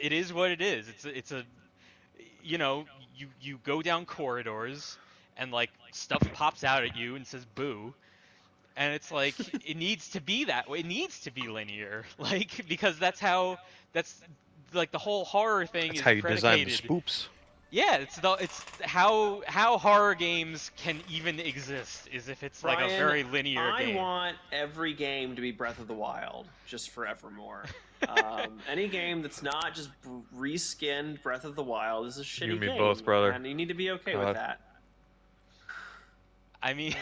it is what it is. It's a you know, you go down corridors and like stuff pops out at you and says boo, and it's like it needs to be that way. It needs to be linear, like because that's like the whole horror thing That's is how you design the predicated. spoops. Yeah, it's how horror games can even exist is if it's like a Brian, very linear I game. want every game to be Breath of the Wild, just forevermore. Any game that's not just reskinned Breath of the Wild is a You and shitty me both, game, brother. and you need to be okay with God. that. I mean,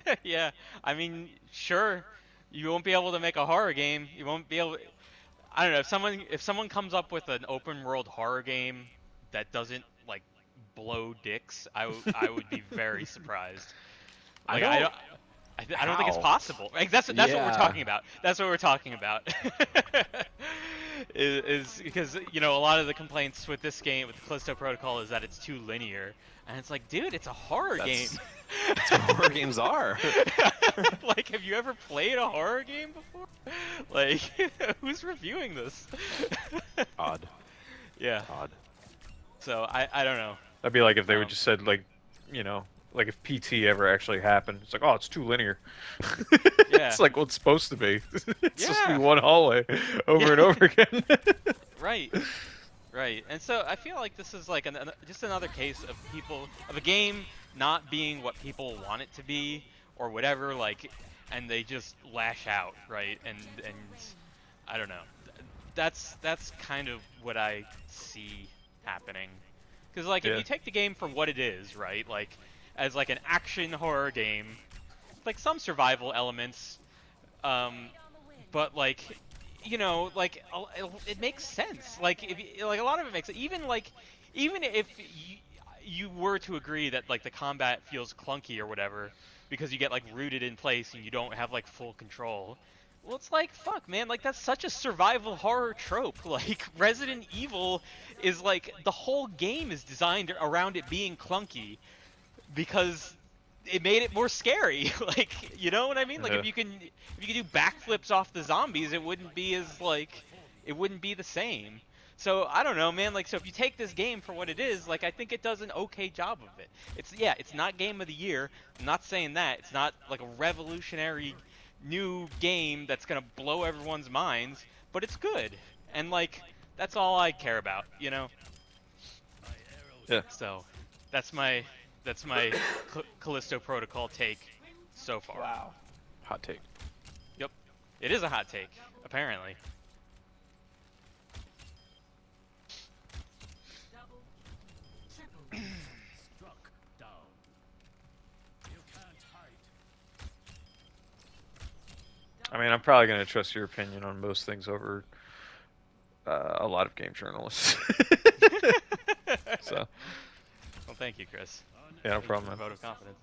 Uh, yeah, I mean, sure, you won't be able to make a horror game. You won't be able. I don't know if someone comes up with an open world horror game that doesn't like blow dicks, I would be very surprised. I Like I don't. don't I don't think it's How? possible. Like that's what we're Yeah. talking about. That's what we're talking about. Is because a lot of the complaints with this game with the Callisto Protocol is that it's too linear, and it's like, dude, it's a horror game. That's what horror games are. Like, have you ever played a horror game before? Like, who's reviewing this? Odd. Yeah. Odd. So I don't know. That'd be like if they would Um, just said like, like if PT ever actually happened. It's like, oh, it's too linear. Yeah. It's like what it's supposed to be. It's supposed to Yeah. be one hallway over Yeah. and over again. Right. Right. And so I feel like this is like just another case of a game not being what people want it to be or whatever, like, and they just lash out, right? And I don't know. That's kind of what I see happening. Because like if Yeah. you take the game for what it is, right? Like as like an action horror game, like some survival elements, but like like it makes sense. Like if like a lot of it makes even if you were to agree that like the combat feels clunky or whatever because you get like rooted in place and you don't have like full control. Well, it's like fuck, man. Like that's such a survival horror trope. Like Resident Evil is like the whole game is designed around it being clunky because it made it more scary. Like, you know what I mean? Like Yeah. if you can do backflips off the zombies, it wouldn't be as like it wouldn't be the same. So I don't know, man. Like, so if you take this game for what it is, like I think it does an okay job of it. It's not game of the year. I'm not saying that. It's not like a revolutionary new game that's gonna blow everyone's minds, but it's good. And like that's all I care about, you know? Yeah. So that's my Callisto Protocol take so far. Wow. Hot take. Yep. It is a hot take, apparently. I mean, I'm probably gonna trust your opinion on most things over a lot of game journalists. So, Well, thank you, Chris. yeah, no Thank you for problem, the man. vote of confidence.